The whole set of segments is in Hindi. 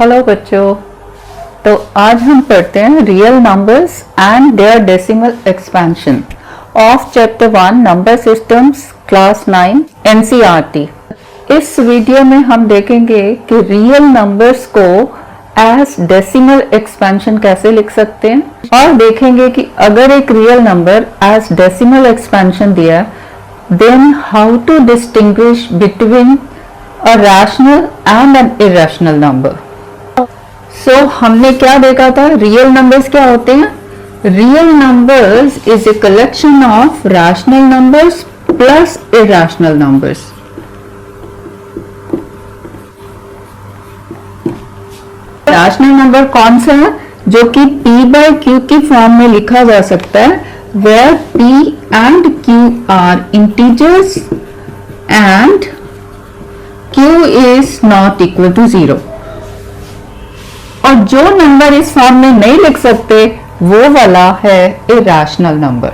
हेलो बच्चों। तो आज हम पढ़ते हैं real numbers and their decimal expansion of chapter 1 number systems class 9 NCERT. इस वीडियो में हम देखेंगे कि रियल नंबर्स को एज डेसिमल एक्सपेंशन कैसे लिख सकते हैं और देखेंगे कि अगर एक real number as decimal expansion दिया then how to distinguish between a rational and an irrational number. So हमने क्या देखा था, रियल नंबर्स क्या होते हैं? Real numbers is a collection of rational numbers plus irrational numbers. Rational number कौन सा है? जो कि p बाय q की फॉर्म में लिखा जा सकता है, where p and q are integers and q is not equal to 0। और जो नंबर इस फॉर्म में नहीं लिख सकते वो वाला है इरेशनल नंबर।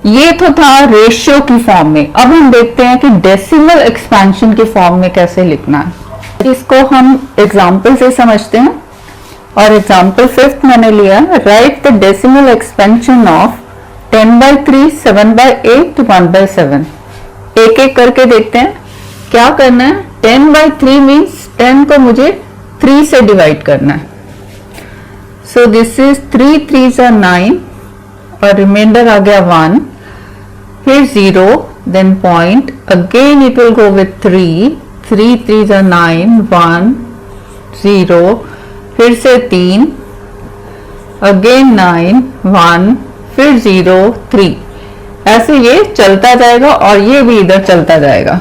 ये तो था रेशियो की फॉर्म में। अब हम देखते हैं कि डेसिमल एक्सपेंशन की फॉर्म में कैसे लिखना है। इसको हम एग्जांपल से समझते हैं और एग्जांपल 5th मैंने लिया, right the decimal expansion of 10/3, 7/8, 1/7। एक एक करके देखते हैं क्या करना है। 10/3 मीन्स 10 को मुझे 3 से डिवाइड करना है। So this is 3 3s are 9 और रिमाइंडर आ गया 1, फिर 0, then point, again it will go with 3 3s are 9, 1 0, फिर से 3, again 9 1, फिर 0 3। ऐसे ये चलता जाएगा और ये भी इधर चलता जाएगा,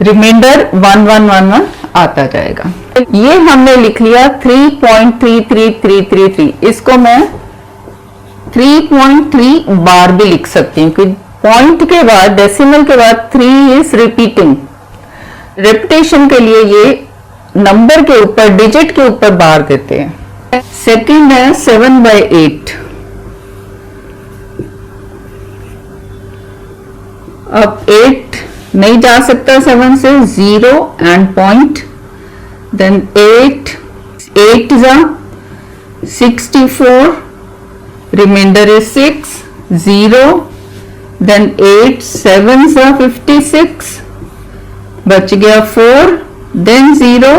रिमाइंडर 1 1 1 1 आता जाएगा। ये हमने लिख लिया 3.33333। इसको मैं 3.3 बार भी लिख सकती हूँ क्योंकि पॉइंट के बाद, डेसिमल के बाद 3 इज रिपीटिंग। रेपिटेशन के लिए ये नंबर के ऊपर, डिजिट के ऊपर बार देते हैं। सेकंड है 7/8। अब 8 नहीं जा सकता 7 से, 0 and point, then 8 is a 64, remainder is 6 0, then 8 7s are 56, बच गया 4, then 0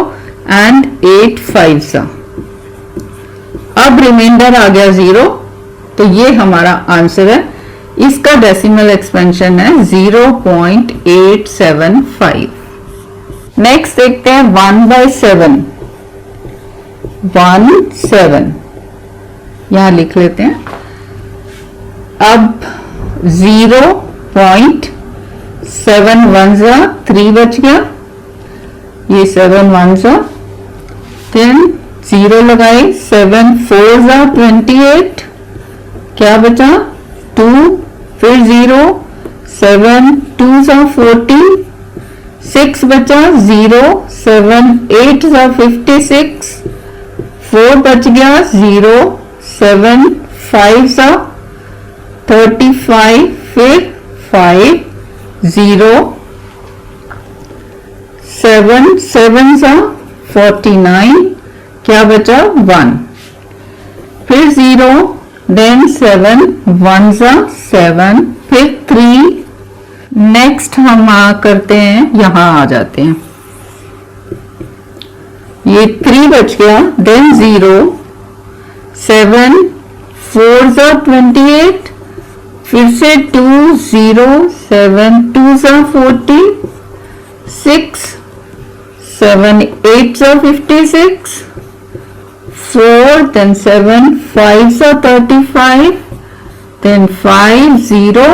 and 8 5s are। अब रिमाइंडर आ गया 0, तो ये हमारा आंसर है। इसका डेसिमल एक्सपेंशन है 0.875। नेक्स्ट देखते हैं 1/7। 1/7 यहां लिख लेते हैं। अब 0.7 1s 3 बच गया, ये 7 1s, then 0 लगाए, 7 4s 28, क्या बचा 2, फिर 0, 7 2s 14, 6 बचा, 0 7 8s 56, 4 बच गया, 0 7 5s 35, फिर 5 0 7 7s 49, क्या बचा 1, फिर 0, then 7 1s 7, फिर 3। नेक्स्ट हम करते हैं, यहां आ जाते हैं, ये 3 बच गया, देन 0 7 4s 28, फिर से 2 0 7 2s 40, 6 7 8s 56, 4, then 7 5s 35, then 5 0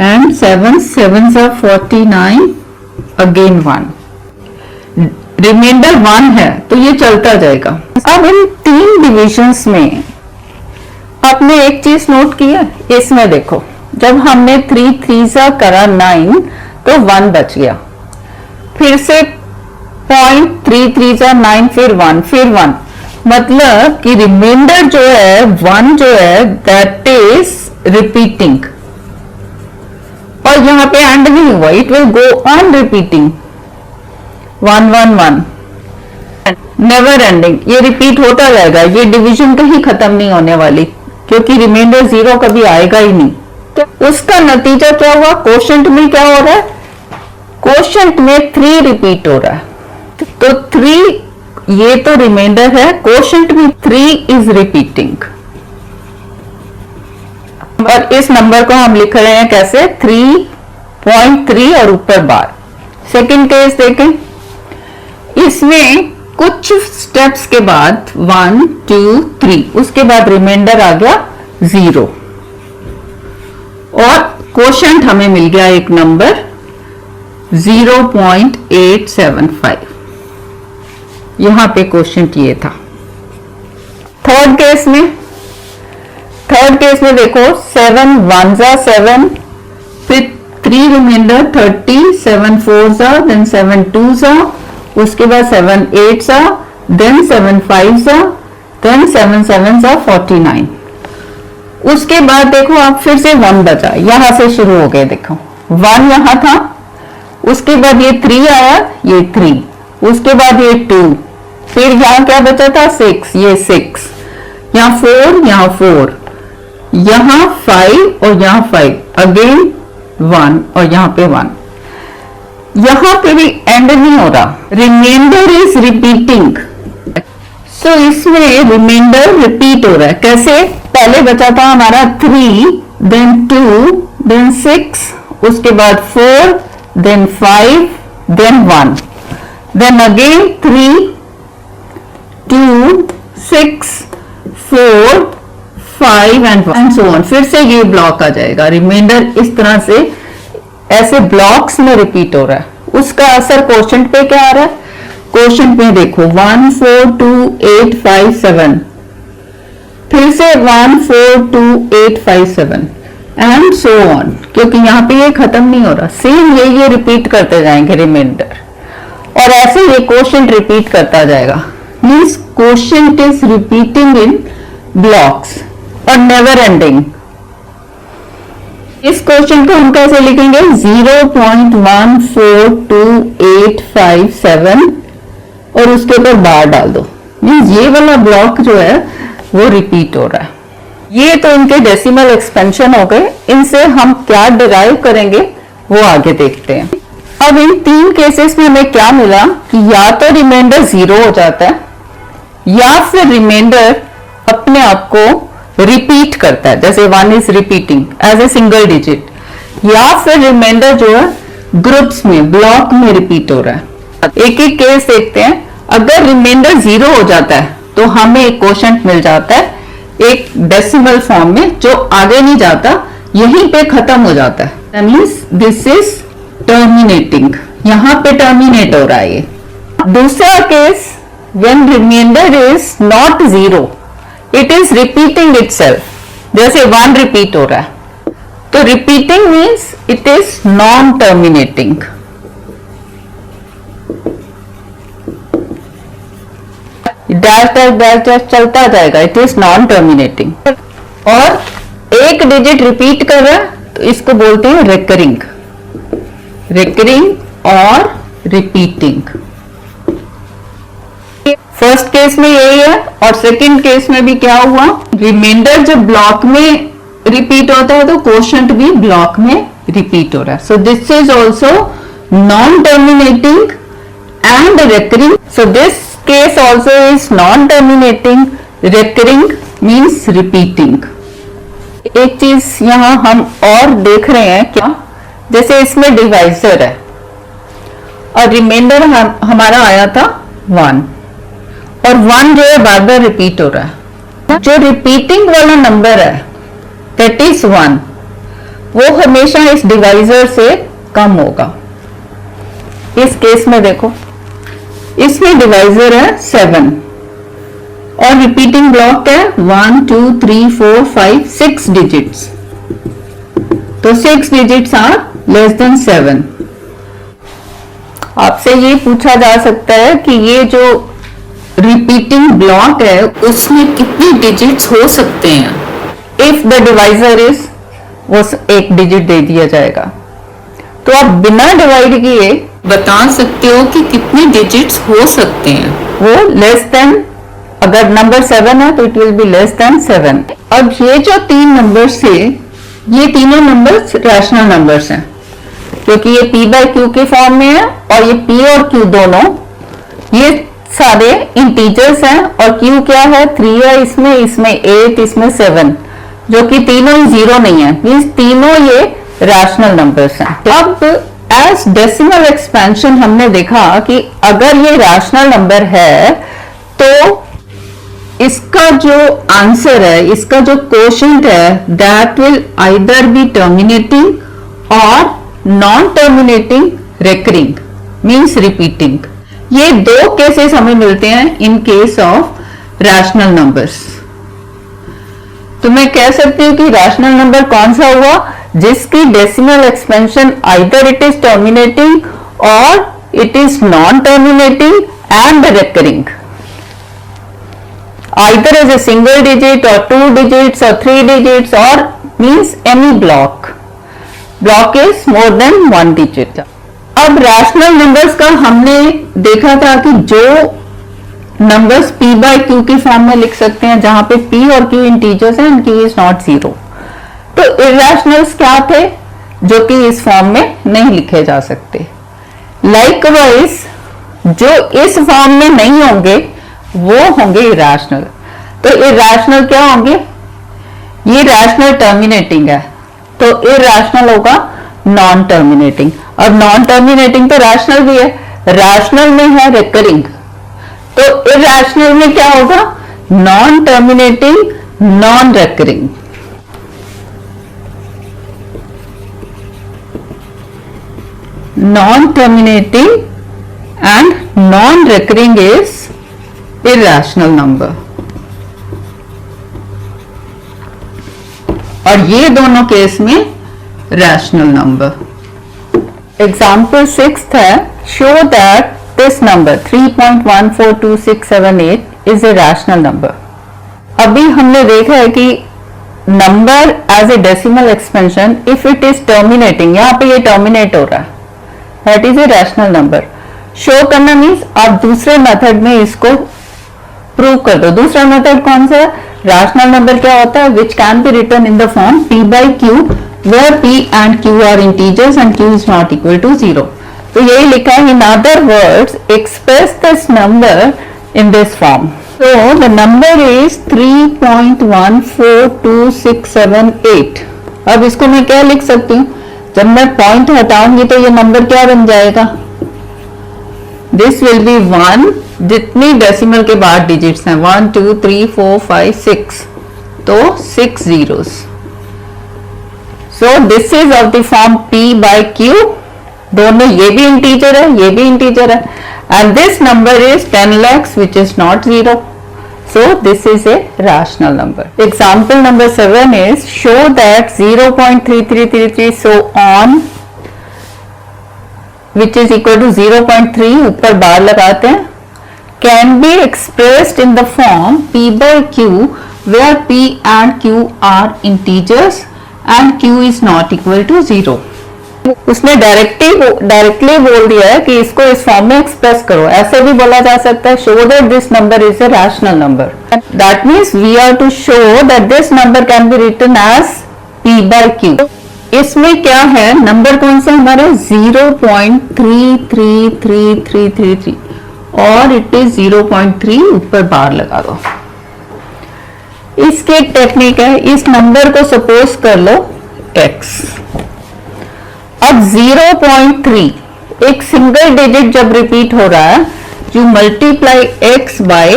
and 7 7s 49, again 1। Reminder 1 है तो ये चलता जाएगा। अब इन 3 डिविजन्स में आपने एक चीज नोट की है, इसमें देखो, जब हमने 3 3s करा 9 तो 1 बच गया, फिर से 0.3 3s 9, फिर 1, फिर 1, मतलब कि रिमाइंडर जो है 1 जो है दैट इज रिपीटिंग। और यहां पे एंड नहीं हुआ, it will go on repeating 1 1 1। Never ending, ये रिपीट होता जाएगा, ये डिवीजन कहीं खत्म नहीं होने वाली, क्योंकि रिमाइंडर 0 कभी आएगा ही नहीं। तो उसका नतीजा क्या हुआ, क्वोशंट में क्या हो रहा है, क्वोशंट में 3 रिपीट हो रहा है। तो 3 ये तो रिमाइंडर है, क्वोशंट में 3 इज रिपीटिंग। और इस नंबर को हम लिख रहे हैं कैसे, 3.3 और ऊपर बार। सेकंड केस देखें, इसमें कुछ स्टेप्स के बाद 1 2 3 उसके बाद रिमाइंडर आ गया 0 और क्वोशंट हमें मिल गया एक नंबर 0.875। यहां पे क्वोशंट ये था। थर्ड केस में देखो 7 1 जा 7, फिर 3 रिमाइंडर 30, 7 4 जा, देन 7 2 जा, उसके बाद 7 8 जा, देन 7 5 जा, देन 7 7 जा 49। उसके बाद देखो आप फिर से 1 बचा, यहां से शुरू हो गए, देखो 1 यहां था, उसके बाद ये 3 आया, ये 3, उसके बाद ये 2, फिर यहां क्या बचा था 6, ये 6, यहां 4, यहां 4, यहां 5 और यहां 5, अगेन 1 और यहां पे 1। यहां पे भी एंड नहीं हो रहा, रिमाइंडर इज रिपीटिंग। सो इसमें रिमाइंडर रिपीट हो रहा है। कैसे, पहले बचा था हमारा 3, देन 2, देन 6, उसके बाद 4, then 5, then 1, then again 3 2 6 4 5 and so on. फिर से ये ब्लॉक आ जाएगा, रिमाइंडर इस तरह से ऐसे ब्लॉक्स में रिपीट हो रहा है। उसका असर क्वोशंट पे क्या आ रहा है, क्वोशंट में देखो 1 4 2 8 5 7, फिर से 1 4 2 8 5 7 एंड सो ऑन, क्योंकि यहां पे ये खत्म नहीं हो रहा, सेम ये रिपीट करते जाएंगे रिमाइंडर, और ऐसे ये क्वोशंट रिपीट करता जाएगा। Means quotient is repeating in blocks और नेवर एंडिंग। इस क्वेश्चन को हम कैसे लिखेंगे, 0.142857 और उसके ऊपर बार डाल दो, मींस ये वाला ब्लॉक जो है वो रिपीट हो रहा है। ये तो इनके डेसिमल एक्सपेंशन हो गए, इनसे हम क्या डिराइव करेंगे वो आगे देखते हैं। अब इन 3 केसेस में हमें क्या मिला कि या तो रिमाइंडर 0 हो जाता है, या फिर रिमाइंडर अपने आप को रिपीट करता है, जैसे 1 is repeating as a single digit, या फिर रिमाइंडर जो है ग्रुप्स में ब्लॉक में रिपीट हो रहा है। एक एक केस देखते हैं। अगर रिमाइंडर 0 हो जाता है तो हमें एक क्वोशंट मिल जाता है एक डेसिमल फॉर्म में, जो आगे नहीं जाता, यहीं पे खत्म हो जाता है। That means this is terminating, यहां पे टर्मिनेट हो रहा है ये। दूसरा case, when reminder is not 0, it is repeating itself, जैसे 1 रिपीट हो रहा है, तो repeating means it is non terminating. Dash dash dash dash चलता जाएगा, इट इज नॉन टर्मिनेटिंग। और एक डिजिट रिपीट कर रहा है तो इसको बोलते हैं रिकरिंग, रिकरिंग और रिपीटिंग। फर्स्ट केस में यही है, और सेकंड केस में भी क्या हुआ, रिमाइंडर जब ब्लॉक में रिपीट होता है तो क्वोशंट भी ब्लॉक में रिपीट हो रहा है। सो this is also non terminating and recurring. So this case also is non terminating, recurring means repeating. एक चीज यहां हम और देख रहे हैं क्या, जैसे इसमें डिवाइजर है और रिमाइंडर हमारा आया था 1, और 1 जो है बार बार रिपीट हो रहा है। जो रिपीटिंग वाला नंबर है दैट इज 1, वो हमेशा इस डिवाइजर से कम होगा। इस केस में देखो, इसमें डिवाइजर है 7 और रिपीटिंग ब्लॉक है 1 2 3 4 5 6 डिजिट्स, तो 6 डिजिट्स आर लेस देन 7। आपसे ये पूछा जा सकता है कि ये जो रिपीटिंग ब्लॉक है उसमें कितनी डिजिट्स हो सकते हैं। इफ द डिवाइजर इज, वो 1 डिजिट दे दिया जाएगा, तो आप बिना डिवाइड किए बता सकते हो कि कितने डिजिट्स हो सकते हैं। वो लेस देन, अगर नंबर 7 है तो it will be less than 7। अब ये जो 3 नंबर्स थे, ये तीनों नंबर्स रैशनल नंबर्स हैं, क्योंकि ये p बाय q के फॉर्म में है और ये p और q दोनों ये सारे इंटीजर्स हैं, और q क्या है 3 है, इसमें 8, इसमें 7, जो कि तीनों ही 0 नहीं है, मींस तीनों ये रैशनल नंबर्स हैं। अब एज डेसिमल एक्सपेंशन हमने देखा कि अगर ये रैशनल नंबर है तो इसका जो आंसर है, इसका जो कोशेंट है, that will either be terminating और non terminating recurring, means repeating. ये 2 केसेस हमें मिलते हैं in case of rational numbers. तो मैं कह सकती हूं कि रैशनल नंबर कौन सा हुआ जिसकी decimal expansion either it is terminating और it is non terminating and recurring, either as a single digit or 2 digits or 3 digits or means any block is more than 1 digit। अब रैशनल नंबर्स का हमने देखा था कि जो नंबर्स p बाय q की फॉर्म में लिख सकते हैं, जहां पे p और q इंटीजर्स हैं एंड q इज नॉट 0। तो इरैशनल्स क्या थे जो कि इस फॉर्म में नहीं लिखे जा सकते। लाइकवाइज जो इस फॉर्म में नहीं होंगे वो होंगे इरैशनल। तो इरैशनल क्या होंगे, ये रैशनल टर्मिनेटिंग है तो इरैशनल होगा नॉन टर्मिनेटिंग, और नॉन टर्मिनेटिंग तो रैशनल भी है, रैशनल में है रिकरिंग, तो इरैशनल में क्या होगा non terminating non recurring. Non terminating and non recurring is irrational number। और ये दोनों केस में रैशनल नंबर। एग्जाम्पल 6 है, show that this number 3.142678 is a rational number. अभी हमने देखा है कि number as a decimal expansion if it is terminating, यहां पे ये टर्मिनेट हो रहा है, that is a rational number. Show करना मीन्स आप दूसरे मेथड में इसको प्रूव कर दो। दूसरा मेथड कौन सा है, रैशनल नंबर क्या होता है, which can be written in the form p by q where p and q are integers and q is not equal to 0। तो यही लिखा है, in other words express this number in this form. So the number is 3.142678। अब इसको मैं क्या लिख सकती हूँ, जब मैं पॉइंट हटाऊंगी तो ये नंबर क्या बन जाएगा, दिस विल बी 1, जितनी डेसिमल के बाद डिजिट्स हैं 1 2 3 4 5 6, तो 6 zeros। So this is of the form p by q, दोनों ये भी इंटीजर है ये भी इंटीजर है, and this number is 10 lakhs which is not 0, so this is a rational number। Example number 7 is show that 0.3333 so on which is equal to 0.3, ऊपर बार लगाते हैं, can be expressed in the form p by q where p and q are integers and q is not equal to 0। उसने डायरेक्टली बोल दिया है कि इसको इस फॉर्म में एक्सप्रेस करो। ऐसे भी बोला जा सकता है, show that this number is a rational number, that means we are to show that this number can be written as p by q। इसमें क्या है, नंबर कौन सा हमारा 0.333333 और इट इज 0.3, ऊपर बार लगा दो। इसकी एक टेक्निक है, इस नंबर को सपोज कर लो x। अब 0.3 एक सिंगल डिजिट जब रिपीट हो रहा है, you multiply x by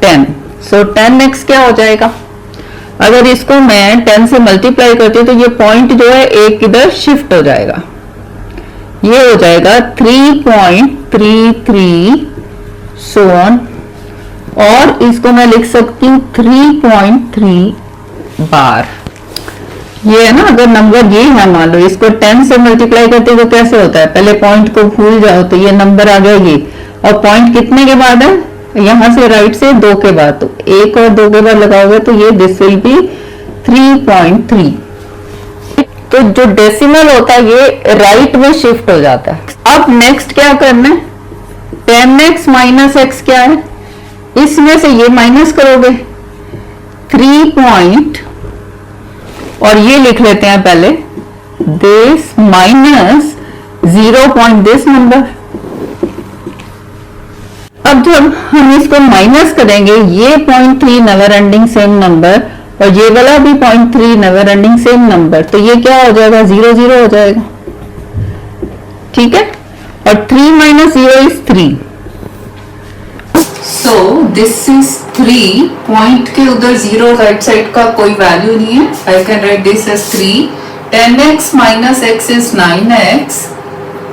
10, so 10x क्या हो जाएगा, अगर इसको मैं 10 से मल्टीप्लाई करती हूँ तो ये पॉइंट जो है एक इधर शिफ्ट हो जाएगा, ये हो जाएगा 3.33 so on, और इसको मैं लिख सकती हूँ 3.3 बार। ये है ना, अगर नंबर ये है, मान लो इसको 10 से मल्टीप्लाई करते हैं तो कैसे होता है, पहले पॉइंट को भूल जाओ तो ये नंबर आ गया ये, और पॉइंट कितने के बाद है, यहां से राइट से 2 के बाद, तो 1 और 2 के बाद लगाओगे तो ये दिस विल बी 3.3। तो जो डेसिमल होता है ये राइट में शिफ्ट हो जाता है। अब नेक्स्ट क्या करना है, 10x माइनस x क्या है, इसमें से ये माइनस करोगे 3 पॉइंट, और ये लिख लेते हैं पहले this minus 0 point this number. अब जब हम इसको माइनस करेंगे, ये 0.3 नेवर एंडिंग सेम नंबर और ये वाला भी 0.3 नेवर एंडिंग सेम नंबर, तो ये क्या हो जाएगा, 0 0 हो जाएगा। ठीक है, और 3 minus 0 is 3। So this is 3, point के उधर 0 राइट साइड का कोई वैल्यू नहीं है। I can write this as 3। 10x minus x is 9x,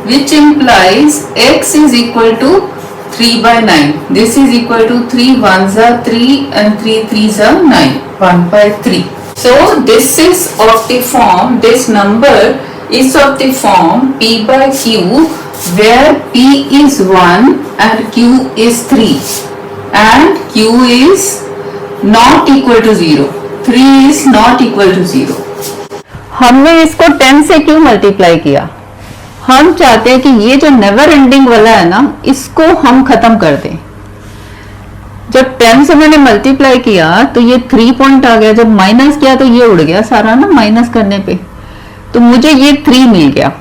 which implies x is equal to 3 by 9. This is equal to 3 1s are 3 and 3 3s are 9. 1 by 3. So this is of the form, this number is of the form p by q, where p is 1 and q is 3 and q is not equal to 0. 3 is not equal to 0. हमने इसको 10 से क्यों मल्टीप्लाई किया? हम चाहते हैं कि ये जो नेवर एंडिंग वाला है ना, इसको हम खत्म कर दें। जब 10 से मैंने मल्टीप्लाई किया तो ये 3 पॉइंट आ गया, जब माइनस किया तो ये उड़ गया सारा ना माइनस करने पे, तो मुझे ये 3 मिल गया।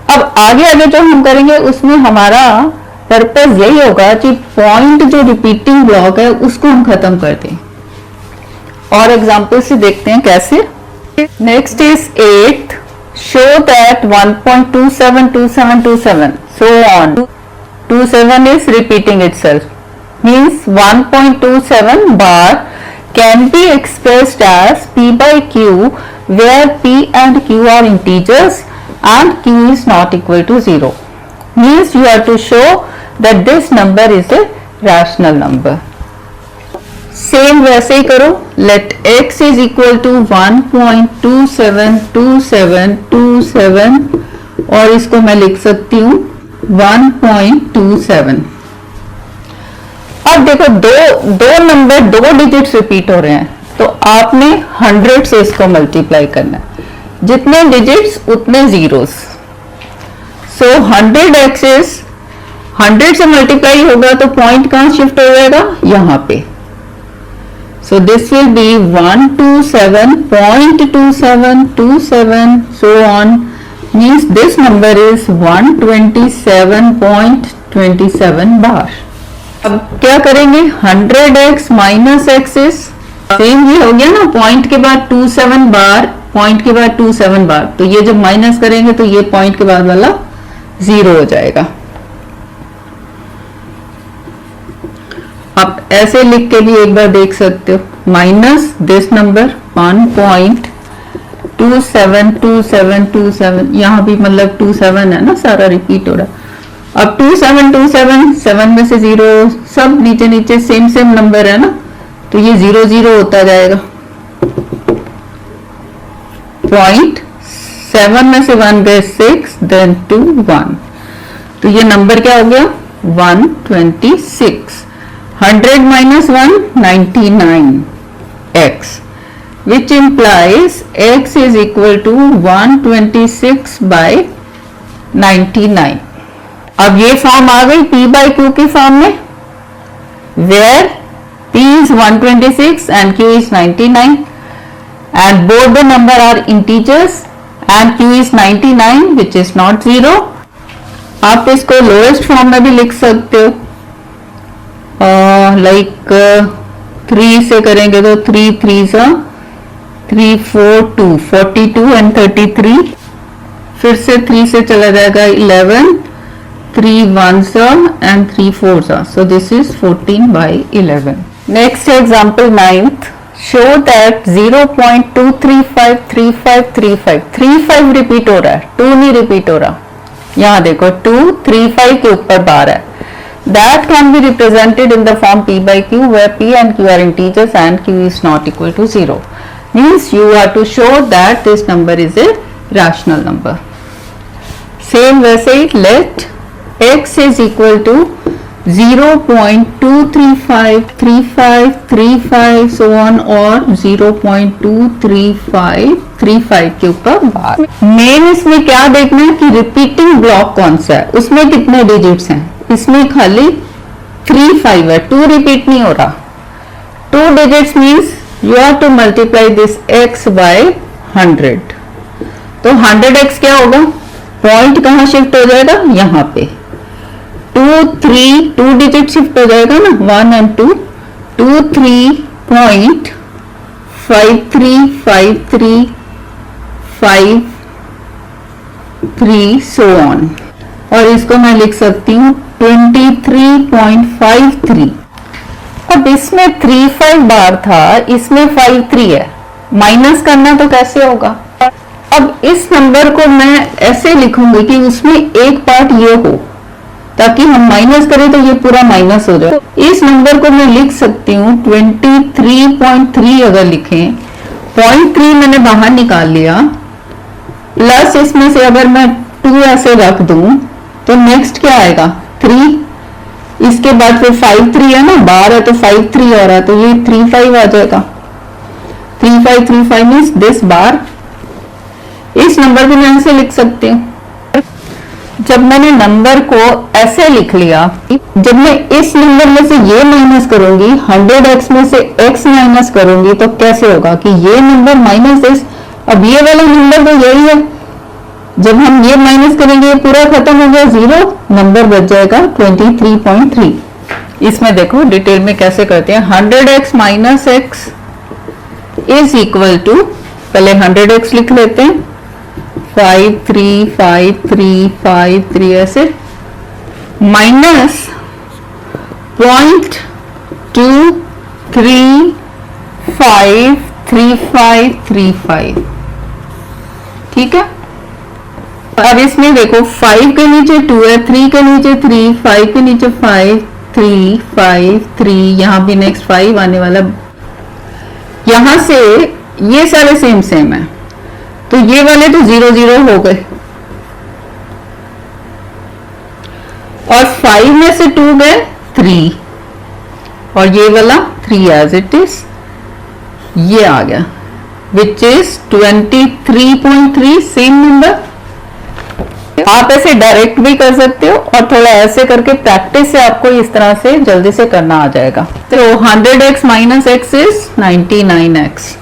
अब आगे आगे जो हम करेंगे उसमें हमारा पर्पस यही होगा कि पॉइंट जो रिपीटिंग ब्लॉक है उसको हम खत्म कर दें। और एग्जाम्पल से देखते हैं कैसे। Next is 8th, show that 1.272727 so on, 27 is repeating itself, means 1.27 bar can be expressed as p by q, where p and q are integers and q is not equal to 0, means you have to show that this number is a rational number. Same वैसे ही करो, let x is equal to 1.272727 और इसको मैं लिख सकती हूँ 1.27। अब देखो दो नंबर 2 डिजिट्स रिपीट हो रहे हैं, तो आपने 100 से इसको मल्टीप्लाई करना है, जितने डिजिट्स उतने जीरोस। सो 100x इज 100 से मल्टीप्लाई होगा तो पॉइंट कहां शिफ्ट हो जाएगा, यहां पे। So this will be 127.2727 so on, means this number is 127.27 bar. अब क्या करेंगे, 100x minus x is same ही हो गया ना, पॉइंट के बाद 27 बार, पॉइंट के बाद 27 बार, तो ये जब माइनस करेंगे तो ये पॉइंट के बाद वाला 0 हो जाएगा। आप ऐसे लिख के भी एक बार देख सकते हो, माइनस दिस नंबर 1.272727, यहाँ भी मतलब 27 है ना, सारा रिपीट हो रहा है। अब 2727, 7 में से 0, सब नीचे नीचे सेम सेम नंबर है ना, तो ये 0 0 होता जाएगा। पॉइंट 7 में से 1 गए 6, देन 2 1, तो ये नंबर क्या हो गया, 126। 100 minus 1, 99x, which implies x is equal to 126 by 99। अब ये फॉर्म आ गई p by q की फॉर्म में, where p is 126 and q is 99 and both the number are integers and q is 99 which is not 0। आप इसको लोएस्ट फॉर्म में भी लिख सकते हो, लाइक 3 से करेंगे तो 3 3 3 4 2 42 एंड 33, फिर से 3 से चला जाएगा 11, 3 1s and 3 4s, so this is 14 by 11। Next example 9th, show that 0.2353535 repeat हो रहा है, 2 नहीं रिपीट हो रहा। यहाँ देखो 235 के ऊपर बार है, that can be represented in the form p by q, where p and q are integers and q is not equal to 0, means you have to show that this number is a rational number। same वैसे ही let x is equal to 0.2353535 so on और 0.23535 के ऊपर बार। मेन इसमें क्या देखना है कि रिपीटिंग ब्लॉक कौन सा है, उसमें कितने डिजिट्स हैं, इसमें खाली 3 5 है, 2 रिपीट नहीं हो रहा। 2 digits means you have to multiply this x by 100। तो 100x क्या होगा, पॉइंट कहां शिफ्ट हो जाएगा, यहां पे 2 3 2 डिजिट शिफ्ट हो जाएगा ना, 1 and 2 2 3 पॉइंट 5 3 5 3 5 3 सो ऑन। और इसको मैं लिख सकती हूँ 23.53। अब इसमें 3 5 बार था, इसमें 5 3 है, माइनस करना तो कैसे होगा। अब इस नंबर को मैं ऐसे लिखूंगी कि उसमें एक पार्ट ये हो, ताकि हम माइनस करें तो ये पूरा माइनस हो जाए। इस नंबर को मैं लिख सकती हूँ 23.3। अगर लिखें 0.3 मैंने बाहर निकाल लिया, प्लस इसमें से अगर मैं 2 ऐसे रख दूं तो नेक्स्ट क्या आएगा 3, इसके बाद फिर 5 3 है ना, बार है तो 5 3 हो रहा है, तो ये 3 5 आ जाएगा। 3 5 3 5 मीन्स दिस बार। इस नंबर को मैं ऐसे लिख सकती हूँ। जब मैंने नंबर को ऐसे लिख लिया, जब मैं इस नंबर में से ये माइनस करूंगी, 100x में से x माइनस करूंगी, तो कैसे होगा कि ये नंबर माइनस दिस। अब ये वाला नंबर तो यही है, जब हम ये माइनस करेंगे ये पूरा खत्म हो गया, 0 नंबर बच जाएगा 23.3। इसमें देखो डिटेल में कैसे करते हैं। 100x minus x is equal to, पहले 100x लिख लेते हैं, 5 3 5 3 5 3 ऐसे, माइनस 0.235335। ठीक है। अब इसमें देखो 5 के नीचे 2 है, 3 के नीचे 3, 5 के नीचे 5 3 5 3, यहां भी नेक्स्ट 5 आने वाला। यहां से ये सारे सेम सेम है, तो ये वाले तो 0 0 हो गए, और 5 में से 2 गए 3, और ये वाला 3 एज इट इज, ये आ गया विच इज 23.3 सेम नंबर। आप ऐसे डायरेक्ट भी कर सकते हो, और थोड़ा ऐसे करके प्रैक्टिस से आपको इस तरह से जल्दी से करना आ जाएगा। तो 100x minus x is 99x।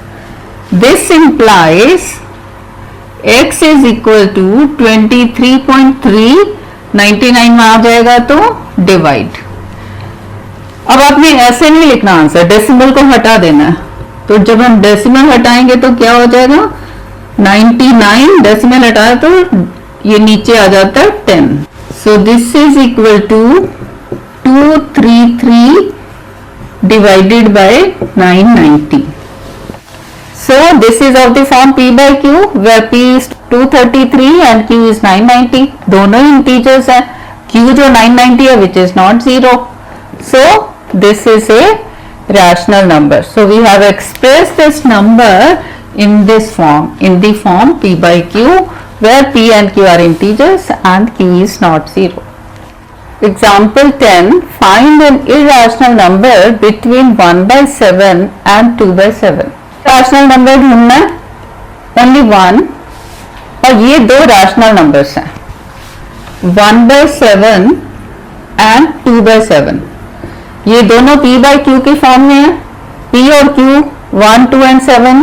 This implies x is equal to 23.3, 99 में आ जाएगा तो डिवाइड। अब आपने ऐसे नहीं लिखना आंसर, डेसिमल को हटा देना है। तो जब हम डेसिमल हटाएंगे तो क्या हो जाएगा, 99 डेसिमल हटाए तो ये नीचे आ जाता है 10। So this is equal to 233 divided by 990। So this is of the form p by q where p is 233 and q is 990. दोनों इंटीजर्स हैं, q जो 990 है which is not 0. So this is a rational number. So we have expressed this number in this form, in the form p by q where p and q are integers and q is not 0. Example 10. Find an irrational number between 1/7 and 2/7. Rational number ढूंढना है, ओनली 1, और ये दो रैशनल नंबर्स हैं 1/7 एंड 2/7। ये दोनों p by q के फॉर्म में है। p और q 1 2 एंड 7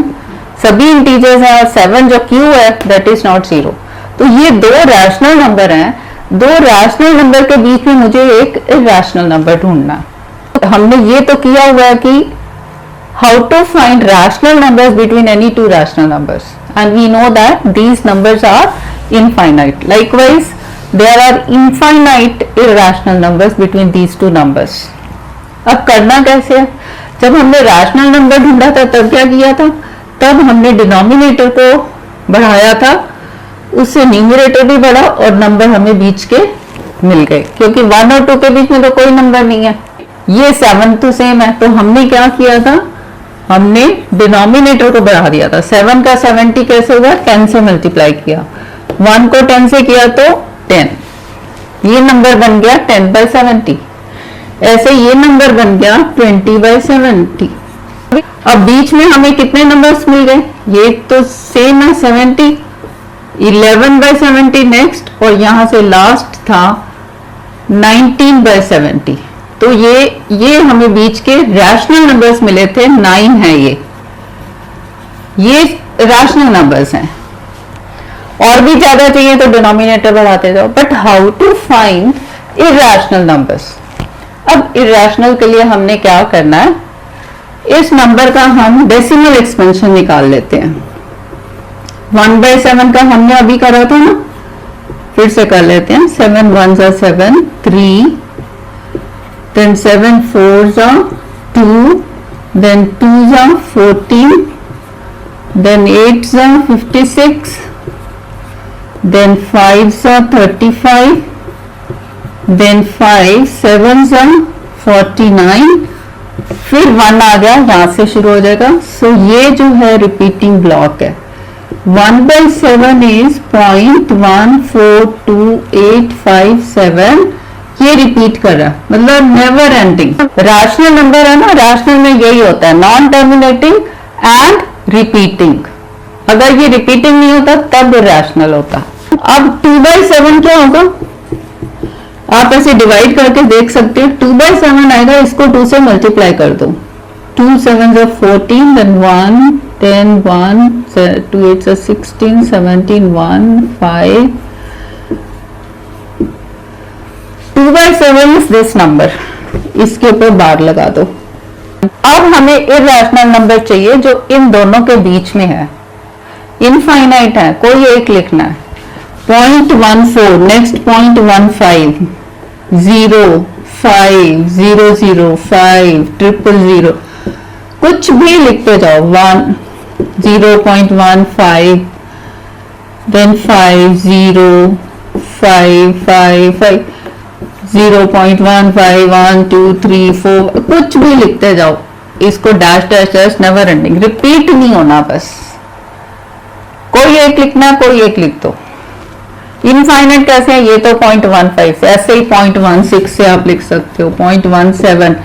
सभी इंटीजर्स हैं, और 7 जो q है दैट इज नॉट 0। तो ये दो रैशनल नंबर हैं, दो रैशनल नंबर के बीच में मुझे एक इरैशनल नंबर ढूंढना है। हमने ये तो किया हुआ है कि how to find rational numbers between any two rational numbers, and we know that these numbers are infinite. Likewise, there are infinite irrational numbers between these two numbers. अब करना कैसे है, जब हमने रैशनल नंबर ढूंढा था तब क्या किया था, तब हमने डिनोमिनेटर को बढ़ाया था, उससे न्यूमरेटर भी बढ़ा और नंबर हमें बीच के मिल गए, क्योंकि 1 और 2 के बीच में तो कोई नंबर नहीं है। ये 7 तो सेम है, तो हमने क्या किया था, हमने डिनोमिनेटर को बढ़ा दिया था। 7 का 70 कैसे हुआ, 10 से मल्टीप्लाई किया, 1 को 10 से किया तो 10, ये नंबर बन गया 10/70। ऐसे ये नंबर बन गया 20/70। अब बीच में हमें कितने नंबर्स मिल गए, ये तो सेम है 70, 11/70 नेक्स्ट, और यहां से लास्ट था 19/70। तो ये हमें बीच के रैशनल नंबर्स मिले थे, 9 है ये रैशनल नंबर्स हैं। और भी ज्यादा चाहिए तो डिनोमिनेटर बढ़ाते जाओ। But how to find irrational numbers? अब इरैशनल के लिए हमने क्या करना है, इस नंबर का हम डेसिमल एक्सपेंशन निकाल लेते हैं। 1/7 का हमने अभी करा था ना, फिर से कर लेते हैं। 7 1s are 7, 3, then 7 4s are 2, then 2s are 14, then 8s are 56, then 5s are 35, then 5 7s are 49, फिर 1 आ गया, यहां से शुरू हो जाएगा। सो ये जो है रिपीटिंग ब्लॉक है। 1/7 इज 0.142857, ये रिपीट कर रहा है, मतलब नेवर एंडिंग। रैशनल नंबर है ना, रैशनल में यही होता है, नॉन टर्मिनेटिंग एंड रिपीटिंग। अगर ये रिपीटिंग नहीं होता तब रैशनल होता। अब 2/7 क्या होगा, आप ऐसे डिवाइड करके देख सकते हो। 2/7 आएगा, इसको 2 से मल्टीप्लाई कर दो। 2 7s are 14, then 1, then 1, 2 8s are 16, 17, 1, 5. 2/7 is this number, इसके ऊपर बार लगा दो। अब हमें इरैशनल नंबर चाहिए जो इन दोनों के बीच में है, इनफाइनाइट है, कोई एक लिखना है। 0.14, नेक्स्ट 0.15, 0 5 0 0 5 0 कुछ भी लिखते जाओ। 1 0.15, then 5 0 5 5 5 0.15 1 2 3 4, कुछ भी लिखते जाओ। इसको dash dash dash, never ending, repeat नहीं होना, बस कोई एक लिखना, कोई एक लिख दो। इनफाइनाइट कैसे है, ये तो 0.15 से, ऐसे ही 0.16 से आप लिख सकते हो, 0.17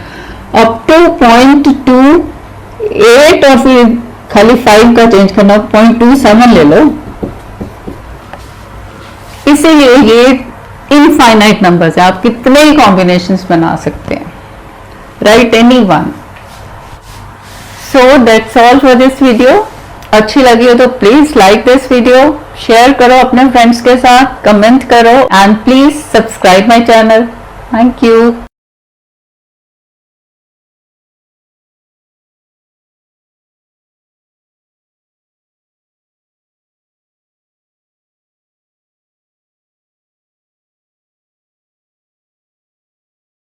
अप टू 0.28, और फिर खाली 5 का चेंज करना, 0.27 ले लो। इसीलिए ये इनफाइनाइट नंबर्स है, आप कितने ही कॉम्बिनेशंस बना सकते हैं, right, any one. So that's all for this video. अच्छी लगी हो तो please like this video, share करो अपने फ्रेंड्स के साथ, कमेंट करो, and please subscribe my channel. Thank you.